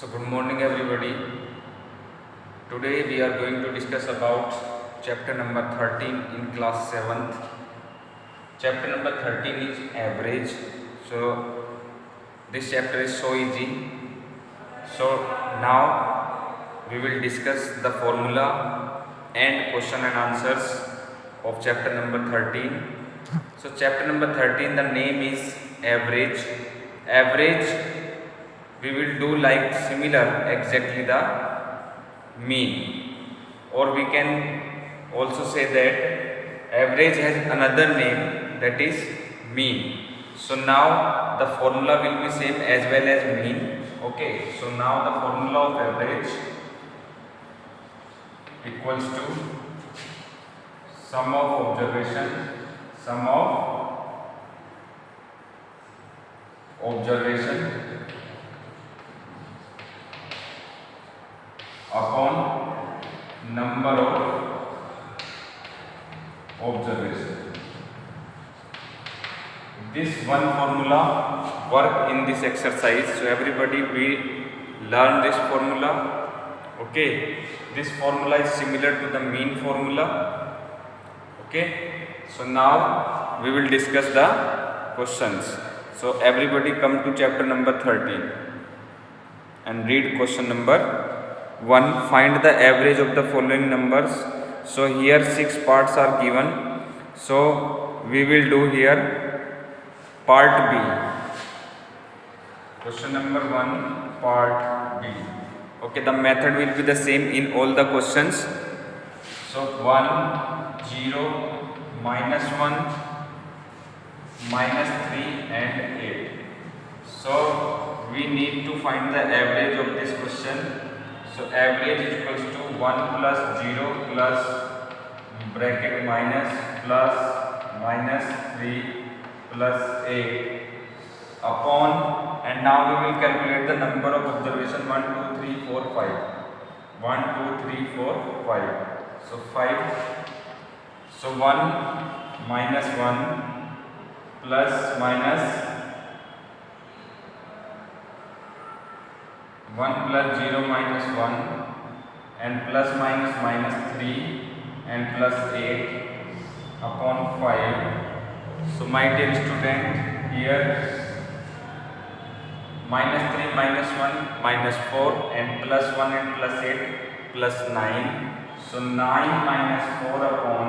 So good morning everybody. Today we are going to discuss about chapter number 13 in class 7th. Chapter number 13 is average. So this chapter is so easy. So now we will discuss the formula and question and answers of chapter number 13. So chapter number 13, the name is average. Average we will do like similar exactly the mean, or we can also say that average has another name, that is mean. So now the formula will be same as well as mean. Okay, so now the formula of average equals to sum of observation upon number of observation. This one formula work in this exercise, so everybody will learn this formula. Okay, this formula is similar to the mean formula. Okay, so now we will discuss the questions. So everybody come to chapter number 13 and read question number 1. Find the average of the following numbers. So here 6 parts are given. So we will do here part B. Question number 1, part B. Okay, the method will be the same in all the questions. So 1, 0, -1, -3 and 8. So we need to find the average of this question. So average is equals to 1 plus 0 plus bracket minus plus -3 plus 8 upon, and now we will calculate the number of observation 1, 2, 3, 4, 5. 1, 2, 3, 4, 5. So 5. So 1 minus 1 plus minus 1 plus 0 minus 1 and plus minus minus 3 and plus 8 upon 5. So my dear student, here minus 3 minus 1 minus 4 and plus 1 and plus 8 plus 9. So 9 minus 4 upon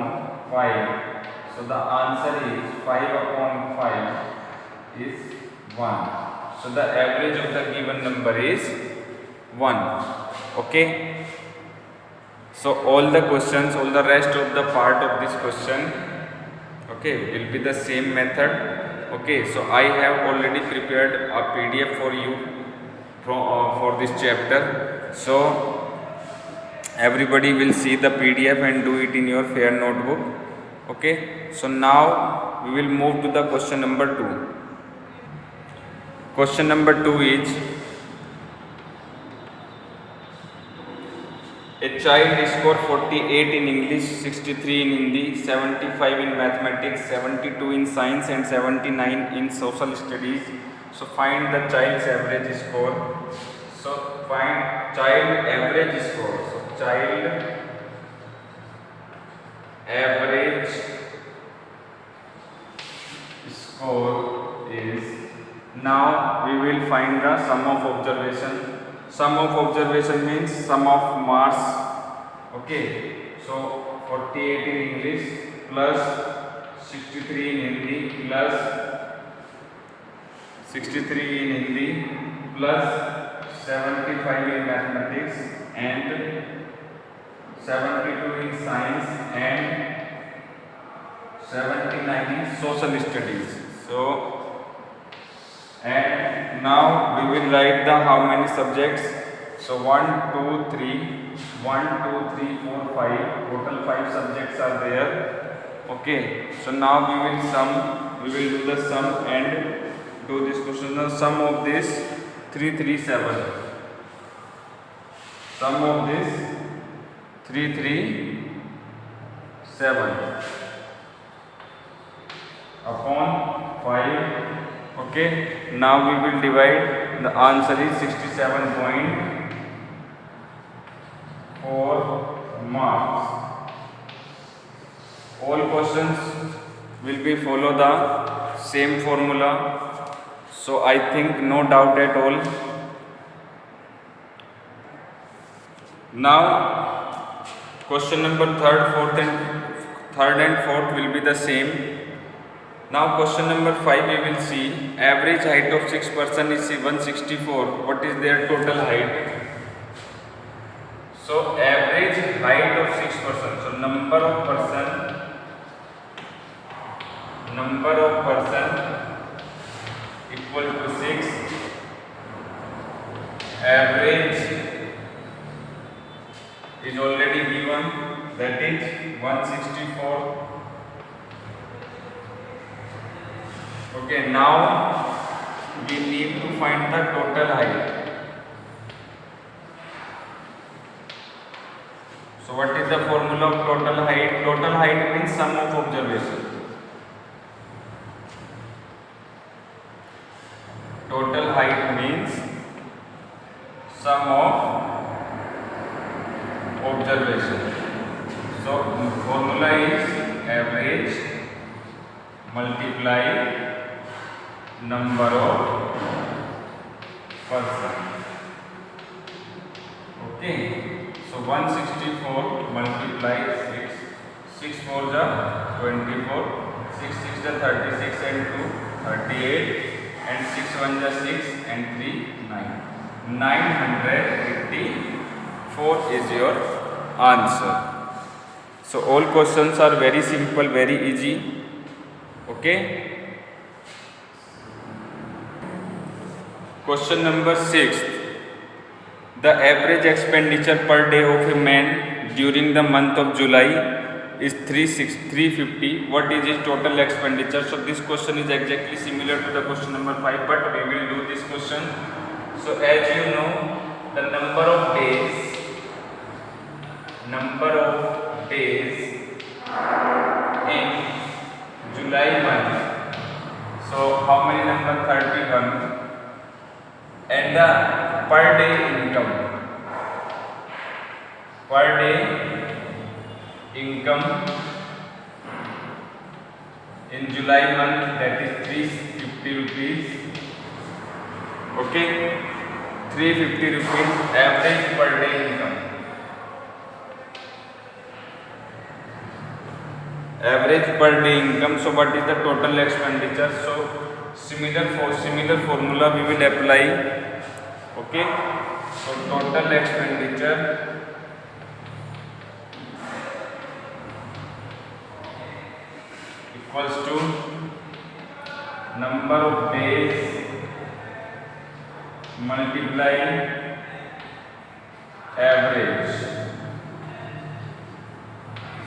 5. So the answer is 5 upon 5 is 1. So the average of the given number is 1. Okay, so all the questions, all the rest of the part of this question, okay, will be the same method. Okay, so I have already prepared a PDF for you for this chapter. So everybody will see the PDF and do it in your fair notebook. Okay, so now we will move to the question number 2. Question number 2 is, a child scored 48 in English, 63 in Hindi, 75 in mathematics, 72 in science and 79 in social studies. So find the child's average score. So find child average score. So child average score is, now we will find the sum of observation. Sum of observation means sum of marks. Okay, so 48 in English plus 63 in Hindi plus 63 in Hindi plus 75 in mathematics and 72 in science and 79 in social studies. So and now we will write the how many subjects. So 1, 2, 3, 1, 2, 3, 4, 5, total 5 subjects are there. Okay, so now we will do the sum and do this question. Now sum of this 337, sum of this 337 upon 5. Okay, now we will divide The answer is 67.4 marks. All questions will be follow the same formula, so I think no doubt at all. Now question number third and fourth will be the same. Now question number 5 we will see average height of 6 person is 164. What is their total height? So average height of 6 person. So number of person equal to 6. Average is already given, that is 164. Okay, now we need to find the total height. So what is the formula of total height? Total height means sum of observation. Total height means sum of observation. So formula is average multiply number of person. Okay, so 164 multiply 6, 6 4 is 24, 6 6 is 36 and 2 38, and 6 1 is 6 and 3 9. 984 is your answer. So all questions are very simple, very easy. Okay. Question number 6. The average expenditure per day of a man during the month of July is 350. What is his total expenditure? So this question is exactly similar to the question number 5, but we will do this question. So as you know, the number of days in July month. So how many number? 31. And the per day income in July month, that is 350 rupees. Okay, 350 rupees average per day income. Average per day income. So what is the total expenditure? So similar formula we will apply. Okay, so total expenditure equals to number of days multiply average.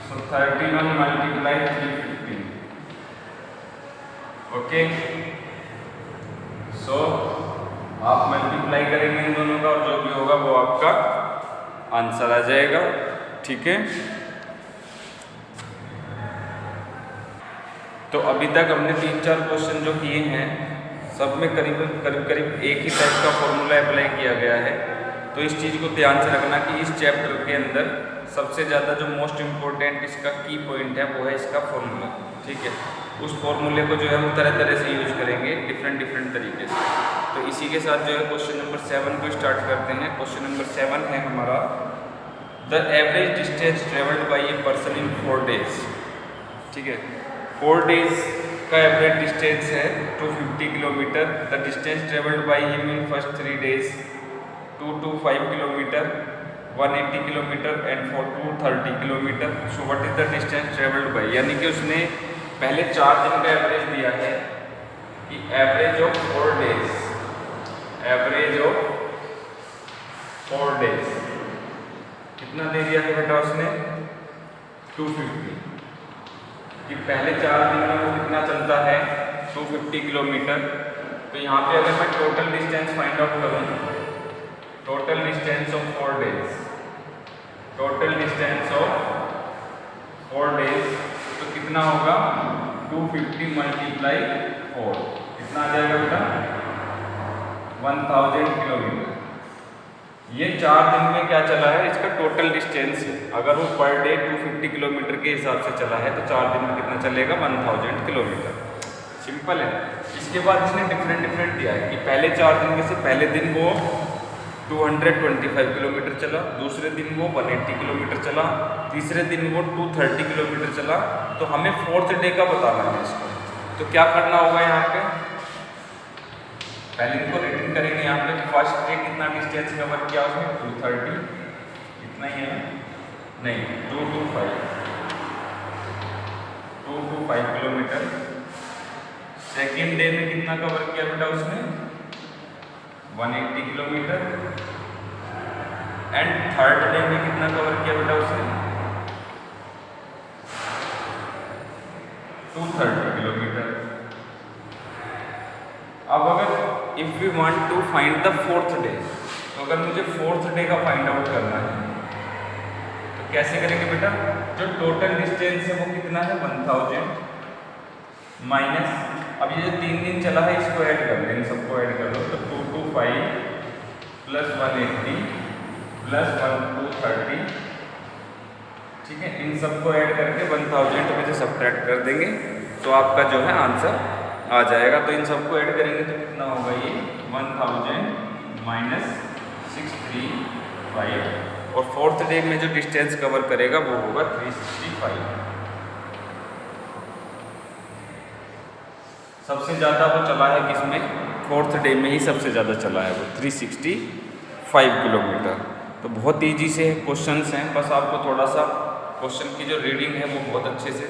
So 31 multiply 350. Okay, so आप multiply करेंगे इन दोनों का और जो भी होगा वो आपका आंसर आ जाएगा. ठीक है, तो अभी तक हमने 3-4 क्वेश्चन जो किए हैं सब में करीब एक ही टाइप का फॉर्मूला अप्लाई किया गया है. तो इस चीज़ को ध्यान से रखना कि इस चैप्टर के अंदर सबसे ज़्यादा जो मोस्ट इम्पोर्टेंट इसका की पॉइंट है वो है इसका फॉर्मूला. ठीक है, उस फॉर्मूले को जो है हम तरह तरह से यूज करेंगे डिफरेंट तरीके से. तो इसी के साथ जो है क्वेश्चन नंबर 7 को स्टार्ट करते हैं. क्वेश्चन नंबर 7 है हमारा the average distance travelled by a person in 4 days. ठीक है, 4 डेज का एवरेज डिस्टेंस है 250 kilometre. The distance travelled by him in first 3 days 225 kilometre, 180 kilometre and 230 kilometre. So what is the distance travelled by, यानी कि उसने पहले 4 दिन का एवरेज दिया है कि एवरेज ऑफ 4 डेज कितना दे दिया है बेटा उसने 250. कि पहले 4 दिन में वो कितना चलता है 250 किलोमीटर. तो यहाँ पे अगर मैं टोटल डिस्टेंस फाइंड आउट करूँ, टोटल डिस्टेंस ऑफ 4 डेज तो कितना होगा 250 मल्टीप्लाई 4 कितना आ जाएगा बेटा 1000 किलोमीटर। ये 4 दिन में क्या चला है, इसका टोटल डिस्टेंस है। अगर वो पर डे 250 किलोमीटर के हिसाब से चला है तो 4 दिन में कितना चलेगा, 1000 किलोमीटर। सिंपल है। इसके बाद इसने डिफरेंट दिया है कि पहले 4 दिन में से पहले दिन वो 225 किलोमीटर चला, दूसरे दिन वो 180 किलोमीटर चला, तीसरे दिन वो 230 किलोमीटर चला। तो हमें 4th डे का बताना है इसको। तो क्या करना होगा, यहाँ पे पहले इनको रिटर्न करेंगे। यहाँ पे फर्स्ट डे कितना डिस्टेंस कवर किया उसने, 230, इतना ही है नहीं, 225 किलोमीटर। सेकेंड डे में कितना कवर किया बेटा उसने, 180 किलोमीटर। एंड थर्ड डे में कितना कवर किया बेटा उसने, 230 किलोमीटर। अब अगर if we want to find the 4th day, तो अगर मुझे 4th डे का फाइंड आउट करना है तो कैसे करेंगे बेटा, जो टोटल डिस्टेंस है वो कितना है, 1000 माइनस, अब ये जो 3 दिन चला है इसको ऐड कर लें, इन सबको ऐड कर लो। तो 225 प्लस 180 प्लस 230, ठीक है, इन सबको ऐड करके 1000 में से सब्ट्रैक्ट कर देंगे तो आपका जो है आंसर आ जाएगा। तो इन सबको ऐड करेंगे तो कितना होगा, ये 1000 माइनस 635, और 4th डे में जो डिस्टेंस कवर करेगा वो होगा 365। सबसे ज़्यादा वो चला है किसमें, 4th डे में ही सबसे ज़्यादा चला है वो, 365 किलोमीटर। तो बहुत ईजी से क्वेश्चंस हैं, बस आपको थोड़ा सा क्वेश्चन की जो रीडिंग है वो बहुत अच्छे से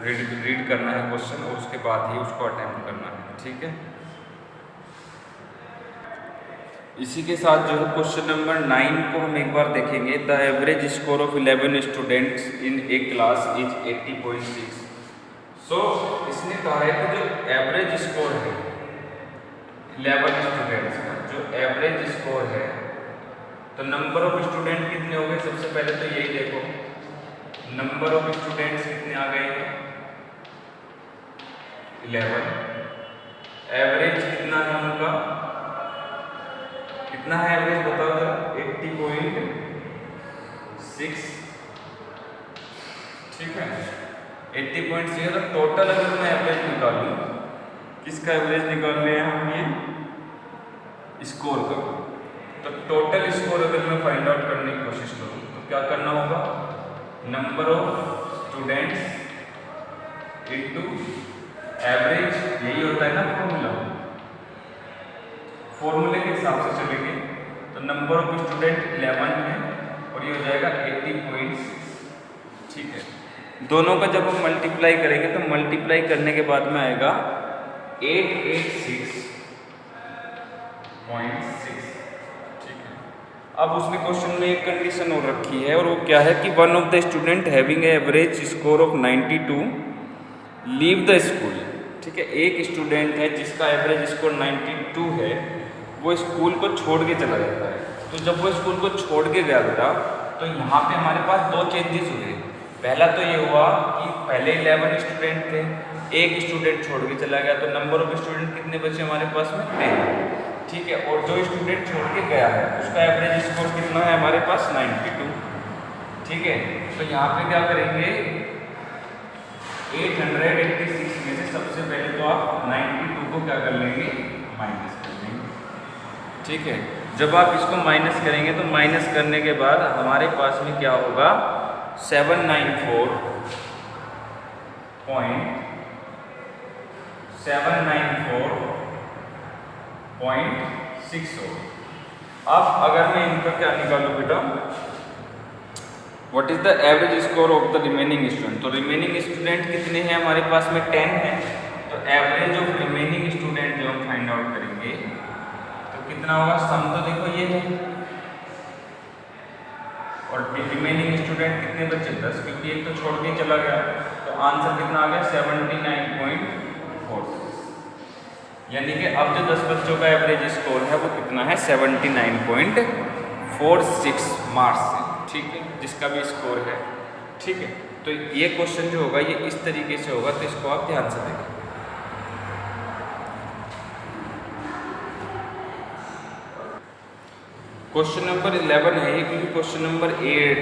रीड करना है क्वेश्चन, और उसके बाद ही उसको अटेम्प्ट करना है, ठीक है। इसी के साथ जो है क्वेश्चन नंबर 9 को हम एक बार देखेंगे। The average score of 11 students in A class is 80.6। सो इसने कहा है कि जो एवरेज स्कोर है 11 स्टूडेंट्स का, जो एवरेज स्कोर है, तो नंबर ऑफ स्टूडेंट कितने हो गए, सबसे पहले तो यही देखो, नंबर ऑफ स्टूडेंट्स कितने आ गए हैं, 11। एवरेज कितना है उनका, कितना है एवरेज बताओ जरा, 80.6, ठीक है, 80.6। तो टोटल अगर मैं एवरेज निकालूं, किसका एवरेज निकाल रहे हैं हम, ये स्कोर का। तो टोटल स्कोर अगर मैं फाइंड आउट करने की कोशिश करूं तो क्या करना होगा, number of students into average, यही होता है ना फॉर्मूला, फॉर्मूले के हिसाब से चलेंगे। तो नंबर ऑफ स्टूडेंट 11 है और ये हो जाएगा 80.6, ठीक है। दोनों का जब हम मल्टीप्लाई करेंगे तो मल्टीप्लाई करने के बाद में आएगा 886.6, ठीक है। अब उसने क्वेश्चन में एक कंडीशन और रखी है, और वो क्या है कि one of the student having average score of 92 leave the school, ठीक है। एक स्टूडेंट है जिसका एवरेज स्कोर 92 है, वो स्कूल को छोड़ के चला जाता है। तो जब वो स्कूल को छोड़ के गया बेटा, तो यहाँ पे हमारे पास 2 चेंजेस हुए। पहला तो ये हुआ कि पहले 11 स्टूडेंट थे, एक स्टूडेंट छोड़ के चला गया, तो नंबर ऑफ स्टूडेंट कितने बचे हमारे पास में, 10, ठीक है। और जो स्टूडेंट छोड़ के गया है उसका एवरेज स्कोर कितना है हमारे पास, 92, ठीक है। तो यहाँ पे क्या करेंगे, 886 में से सबसे पहले तो आप 92 को क्या कर लेंगे, माइनस कर लेंगे, ठीक है। जब आप इसको माइनस करेंगे तो माइनस करने के बाद हमारे पास में क्या होगा, 794.6 हो। अब अगर मैं इनका क्या निकालूं बेटा, what is the average score of the remaining student, तो रिमेनिंग स्टूडेंट कितने हैं हमारे पास में, 10 है। तो एवरेज ऑफ रिमेनिंग स्टूडेंट जो हम फाइंड आउट करेंगे तो कितना होगा, सम तो देखो ये है, और रिमेनिंग स्टूडेंट कितने बचे, 10, क्योंकि एक तो छोड़ के चला गया। तो आंसर कितना आ गया, 79.46, यानी कि अब जो 10 बच्चों का एवरेज स्कोर है वो कितना है, 79.46 मार्क्स है, ठीक है, जिसका भी स्कोर है, ठीक है। तो ये क्वेश्चन जो होगा ये इस तरीके से होगा, तो इसको आप ध्यान से देखें। क्वेश्चन नंबर 11 है ये, क्योंकि क्वेश्चन नंबर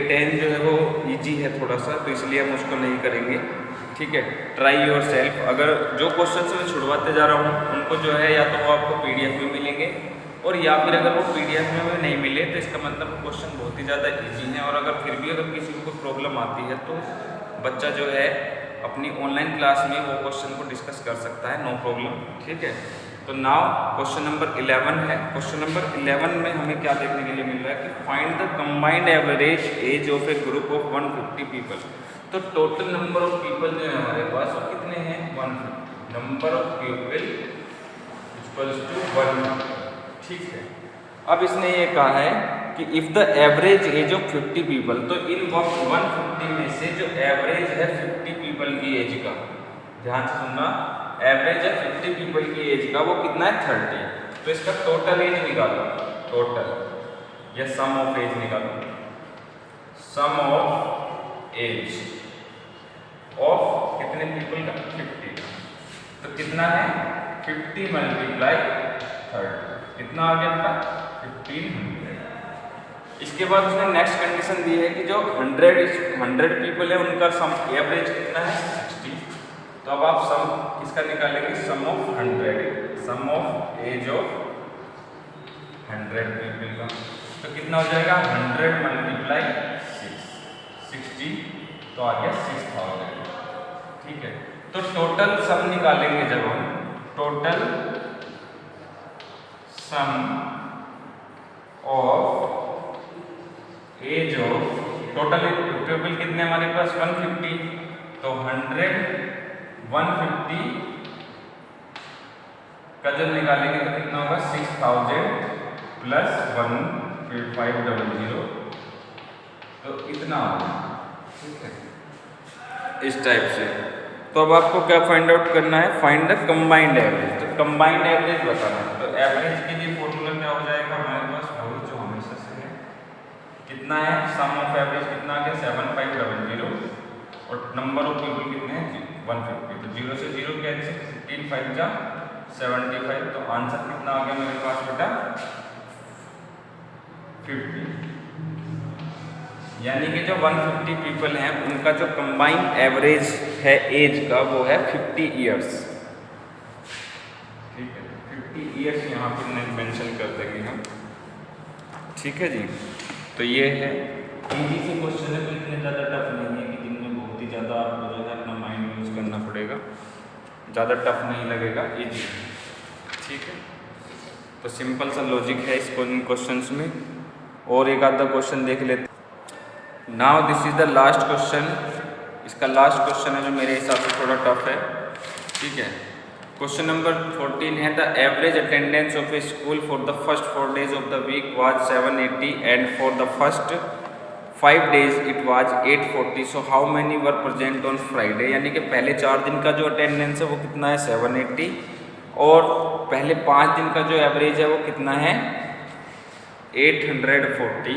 10 जो है वो इजी है थोड़ा सा, तो इसलिए हम उसको नहीं करेंगे। ठीक है, ट्राई योर सेल्फ। अगर जो क्वेश्चन मैं छुड़वाते जा रहा हूँ उनको जो है या तो वो आपको PDF में मिलेंगे, और या फिर अगर वो PDF में नहीं मिले तो इसका मतलब क्वेश्चन बहुत ही ज़्यादा ईजी है। और अगर फिर भी अगर किसी को प्रॉब्लम आती है तो बच्चा जो है अपनी ऑनलाइन क्लास में वो क्वेश्चन को डिस्कस कर सकता है, नो प्रॉब्लम। ठीक है, तो नाउ क्वेश्चन नंबर 11 है। क्वेश्चन नंबर 11 में हमें क्या देखने के लिए मिल रहा है कि find the combined average age of a group of 150 people. तो टोटल नंबर ऑफ पीपल जो है हमारे पास वो कितने हैं, 150। Number of people equals to 150। ठीक है, अब इसने ये कहा है कि if the average age of 50 people, तो इन 150 में से जो एवरेज है 50 पीपल की एज का, ध्यान से सुनना, एवरेज है 50 पीपल की एज का, वो कितना है 30। तो इसका टोटल एज निकालो, टोटल या सम ऑफ एज निकालो, सम ऑफ एज ऑफ कितने पीपल का, 50। तो कितना है 50 मल्टीप्लाई 30, कितना आ गया था 1500। इसके बाद उसने नेक्स्ट कंडीशन दी है कि जो 100 पीपल है उनका सम एवरेज कितना है 60। तो अब आप सम किसका निकालेंगे, sum of 100, sum of age of 100 people का। तो कितना हो जाएगा 100 मल्टीप्लाई 60, तो आ गया 6000। ठीक है, तो टोटल सम निकालेंगे जब हम, total sum of age of, total people कितने हमारे पास 150, तो 150 का जब निकालेंगे तो कितना होगा 6000 प्लस 1500, तो इतना होगा। ठीक है, इस टाइप से। तो अब आपको क्या फाइंड आउट करना है, फाइंड द कंबाइंड एवरेज। तो कंबाइंड एवरेज बताना है, तो एवरेज के लिए फॉर्मूला क्या हो जाएगा हमारे पास, वही जो हमेशा से है, कितना है सम ऑफ एवरेज कितना आ गया 7500, और नंबर ऑफ पीपल कितने हैं 150। तो 0 से 0 कैंसिल, 15 5 जा 75, तो आंसर कितना आ गया मेरे पास बेटा 50। यानी कि जो 150 पीपल हैं उनका जो कंबाइंड एवरेज है एज का वो है 50 ईयर्स। ठीक है, 50 ईयर्स यहाँ पर मेंशन कर देंगे हम। ठीक है जी, तो ये है इजी से क्वेश्चन है, तो इतने ज़्यादा टफ नहीं है कि जिनमें बहुत ही ज़्यादा आपको जो है अपना माइंड यूज करना पड़ेगा, ज़्यादा टफ नहीं लगेगा, इजी। ठीक है, तो सिंपल सा लॉजिक है इस क्वेश्चंस में। और एक आधा क्वेश्चन देख लेते। Now this is the last question, इसका लास्ट क्वेश्चन है जो मेरे हिसाब से थोड़ा टफ है। ठीक है, क्वेश्चन नंबर 14 है the average attendance of a school for the first 4 days of the week was 780 and for the first 5 days it was 840। So how many were present on Friday. यानी कि पहले 4 दिन का जो अटेंडेंस है वो कितना है 780, और पहले 5 दिन का जो एवरेज है वो कितना है 840।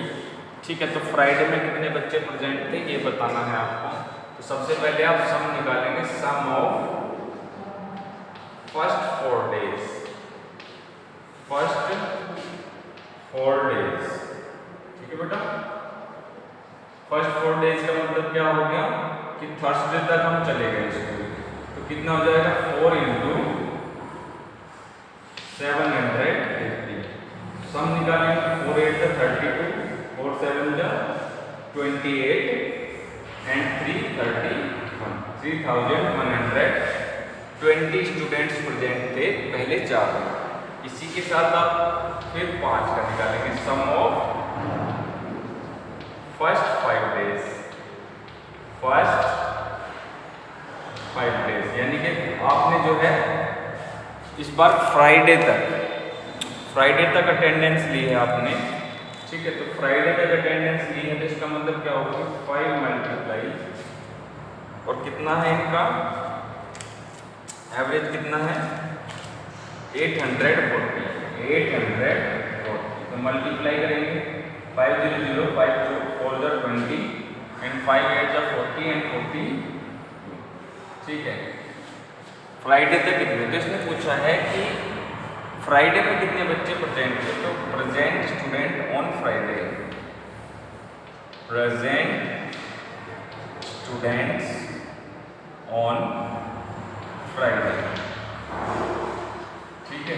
ठीक है, तो फ्राइडे में कितने बच्चे प्रेजेंट थे ये बताना है आपको। तो सबसे पहले आप सम निकालेंगे, sum of first 4 days, first 4 days। ठीक है बेटा, फर्स्ट 4 days का मतलब क्या हो गया कि थर्सडे तक हम चले गए स्कूल, तो कितना हो जाएगा 4 × 750। सम निकालेंगे, 4 8 32, 4 7 28 एंड 3 31, 3120 स्टूडेंट्स प्रेजेंट थे पहले 4 दिन। इसी के साथ आप फिर 5 का निकालेंगे, sum of first 5 days, first 5 days। यानी कि आपने जो है इस बार फ्राइडे तक अटेंडेंस ली है आपने। ठीक है, तो फ्राइडे तक अटेंडेंस ली है, तो इसका मतलब क्या होगा 5 मल्टीप्लाई, और कितना है इनका एवरेज कितना है 840। तो मल्टीप्लाई करेंगे, 500 5 4 20 एंड 5 8 40 एंड 40। ठीक है, फ्राइडे तक कितने, तो इसने पूछा है कि फ्राइडे में कितने बच्चे प्रेजेंट थे। तो present student on Friday present students on Friday. ठीक है,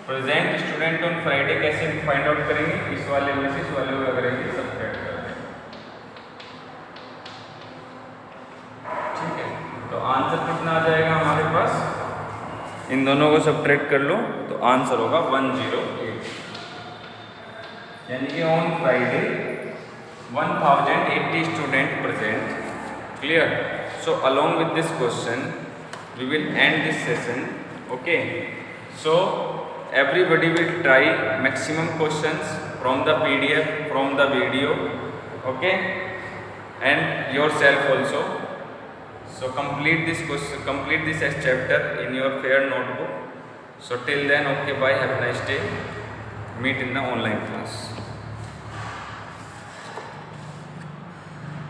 प्रेजेंट स्टूडेंट ऑन फ्राइडे कैसे फाइंड आउट करेंगे? इस वाले में से इस वाले को अगर ये सब्ट्रैक्ट कर दें, ठीक है। तो आंसर कितना आ जाएगा हमारे पास? इन दोनों को सब्ट्रैक्ट कर लो तो आंसर होगा 108, यानी कि on Friday 1080 student present. Clear? So along with this question we will end this session. Okay, so everybody will try maximum questions from the PDF, from the video, okay, and yourself also. So complete this question, complete this chapter in your fair notebook. So till then, okay, bye, have a nice day, meet in the online class.